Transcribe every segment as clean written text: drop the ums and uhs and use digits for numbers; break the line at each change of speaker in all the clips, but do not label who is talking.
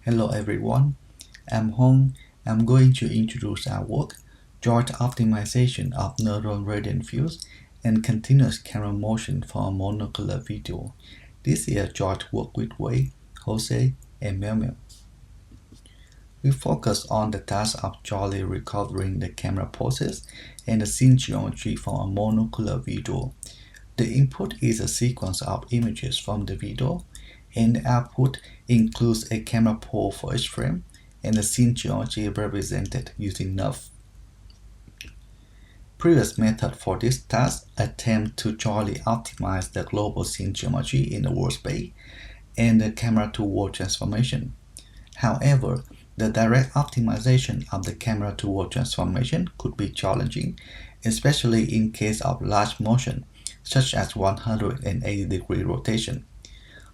Hello everyone, I'm Hong. I'm going to introduce our work, joint optimization of neural radiant fields and continuous camera motion for a monocular video. This is a joint work with Wei, Jose, and Mel. We focus on the task of jointly recovering the camera poses and the scene geometry for a monocular video. The input is a sequence of images from the video, and the output includes a camera pose for each frame and the scene geometry represented using NUF. Previous method for this task attempt to jointly optimize the global scene geometry in the workspace and the camera to world transformation. However, the direct optimization of the camera to world transformation could be challenging, especially in case of large motion, such as 180-degree rotation.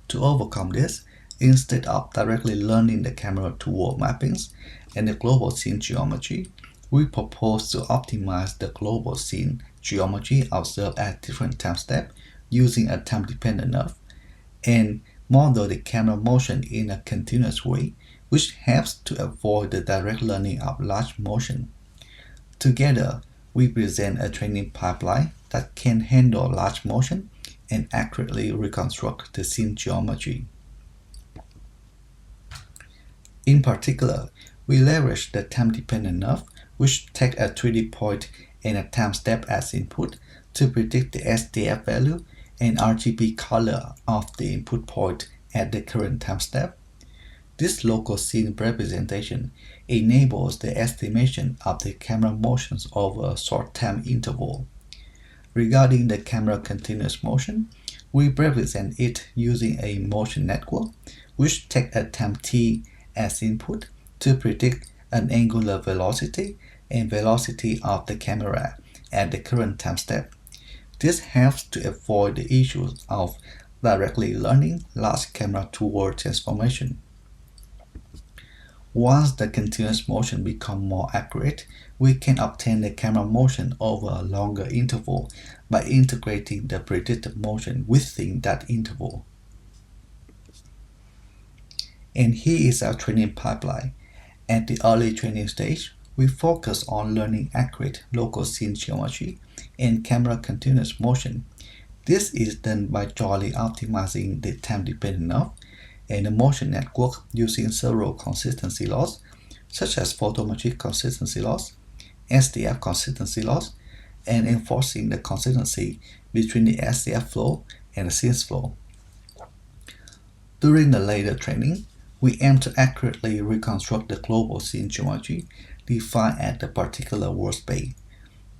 To overcome this, instead of directly learning the camera to world mappings and the global scene geometry, we propose to optimize the global scene geometry observed at different time steps using a time-dependent NUF and model the camera motion in a continuous way, which helps to avoid the direct learning of large motion. Together, we present a training pipeline that can handle large motion and accurately reconstruct the scene geometry. In particular, we leverage the time-dependent NUF, which takes a 3D point and a time step as input to predict the SDF value and RGB color of the input point at the current time step. This local scene representation enables the estimation of the camera motions over a short time interval. Regarding the camera continuous motion, we represent it using a motion network, which takes a time t as input to predict an angular velocity and velocity of the camera at the current time step. This helps to avoid the issues of directly learning large camera to world transformation. Once the continuous motion becomes more accurate, we can obtain the camera motion over a longer interval by integrating the predicted motion within that interval. And here is our training pipeline. At the early training stage, we focus on learning accurate local scene geometry and camera continuous motion. This is done by jointly optimizing the time-dependent NUF and the motion network using several consistency laws, such as photometric consistency laws, SDF consistency laws, and enforcing the consistency between the SDF flow and the scene flow. During the later training, we aim to accurately reconstruct the global scene geometry defined at the particular workspace.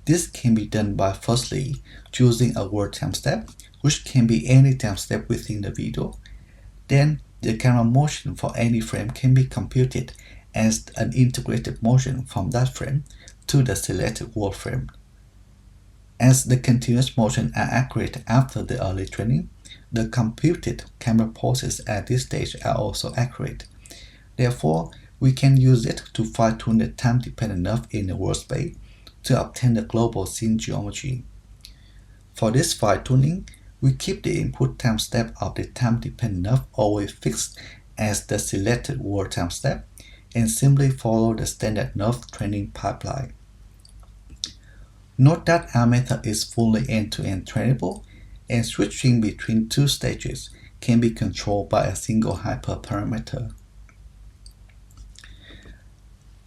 This can be done by firstly choosing a world time step, which can be any time step within the video. Then the camera motion for any frame can be computed as an integrated motion from that frame to the selected world frame. As the continuous motion are accurate after the early training, the computed camera poses at this stage are also accurate. Therefore, we can use it to fine-tune the time-dependent NUF in the workspace to obtain the global scene geometry. For this fine-tuning, we keep the input time step of the time-dependent NUF always fixed as the selected world time step and simply follow the standard NUF training pipeline. Note that our method is fully end-to-end trainable, and switching between two stages can be controlled by a single hyperparameter.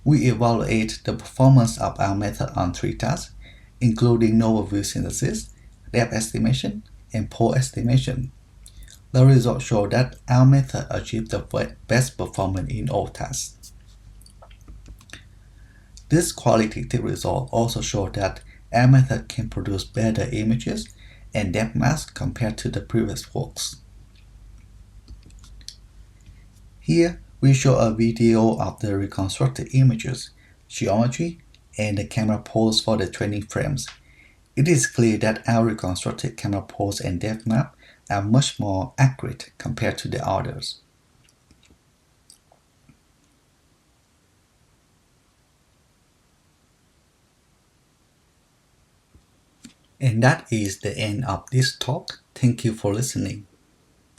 We evaluate the performance of our method on 3 tasks, including novel view synthesis, depth estimation, and pole estimation. The results show that our method achieves the best performance in all tasks. This qualitative result also shows that our method can produce better images and depth maps compared to the previous works. Here, we show a video of the reconstructed images, geometry, and the camera pose for the training frames. It is clear that our reconstructed camera pose and depth map are much more accurate compared to the others. And that is the end of this talk. Thank you for listening.